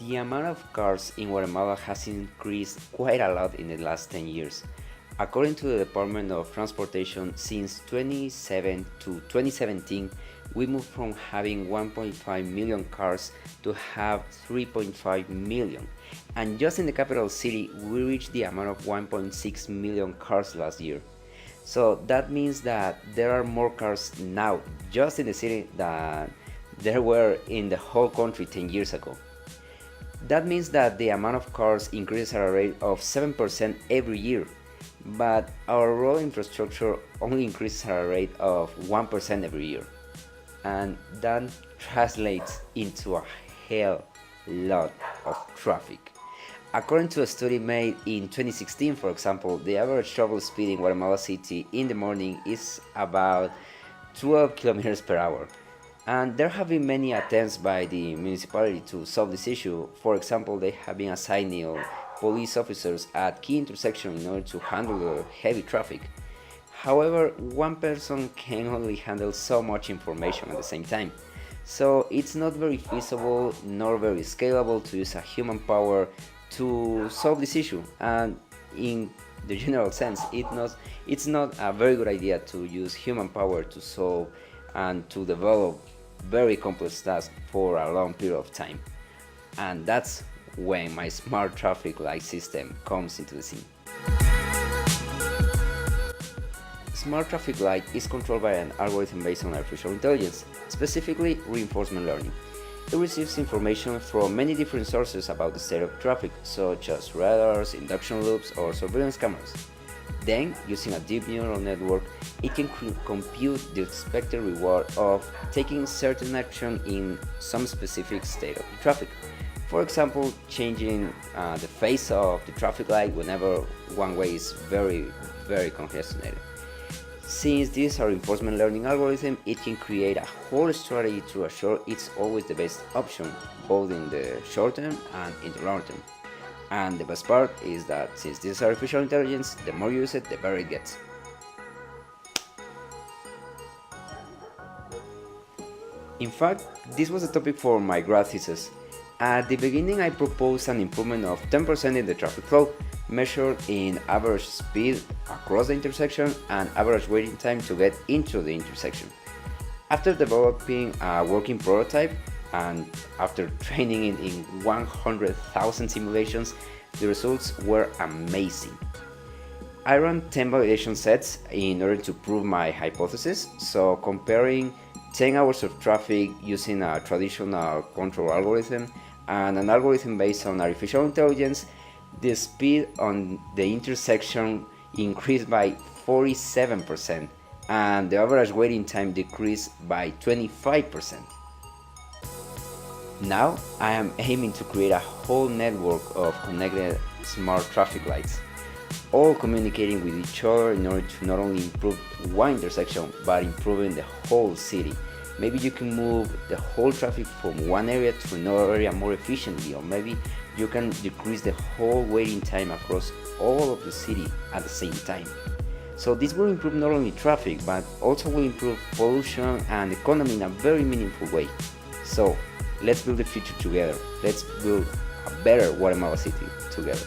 The amount of cars in Guatemala has increased quite a lot in the last 10 years. According to the Department of Transportation, since 27 to 2017, we moved from having 1.5 million cars to have 3.5 million. And just in the capital city, we reached the amount of 1.6 million cars last year. So that means that there are more cars now just in the city than there were in the whole country 10 years ago. That means that the amount of cars increases at a rate of 7% every year, but our road infrastructure only increases at a rate of 1% every year. And that translates into a hell lot of traffic. According to a study made in 2016, for example, the average travel speed in Guatemala City in the morning is about 12 kilometers per hour. And there have been many attempts by the municipality to solve this issue. For example, they have been assigning police officers at key intersections in order to handle the heavy traffic. However, one person can only handle so much information at the same time. So it's not very feasible nor very scalable to use a human power to solve this issue. And in the general sense, it's not a very good idea to use human power to solve and to develop very complex tasks for a long period of time. And that's when my smart traffic light system comes into the scene. Smart traffic light is controlled by an algorithm based on artificial intelligence, specifically reinforcement learning. It receives information from many different sources about the state of traffic, such as radars, induction loops, or surveillance cameras. Then, using a deep neural network, it can compute the expected reward of taking certain action in some specific state of the traffic. For example, changing the phase of the traffic light whenever one way is very congested. Since this is a reinforcement learning algorithm, it can create a whole strategy to assure it's always the best option, both in the short term and in the long term. And the best part is that since this is artificial intelligence, the more you use it, the better it gets. In fact, this was a topic for my grad thesis. At the beginning, I proposed an improvement of 10% in the traffic flow, measured in average speed across the intersection and average waiting time to get into the intersection. After developing a working prototype, and after training it in 100,000 simulations, the results were amazing. I ran 10 validation sets in order to prove my hypothesis, so comparing 10 hours of traffic using a traditional control algorithm and an algorithm based on artificial intelligence, the speed on the intersection increased by 47% and the average waiting time decreased by 25%. Now I am aiming to create a whole network of connected smart traffic lights, all communicating with each other in order to not only improve one intersection but improving the whole city. Maybe you can move the whole traffic from one area to another area more efficiently, or maybe you can decrease the whole waiting time across all of the city at the same time. So this will improve not only traffic but also will improve pollution and economy in a very meaningful way. So let's build the future together. Let's build a better Guatemala city together.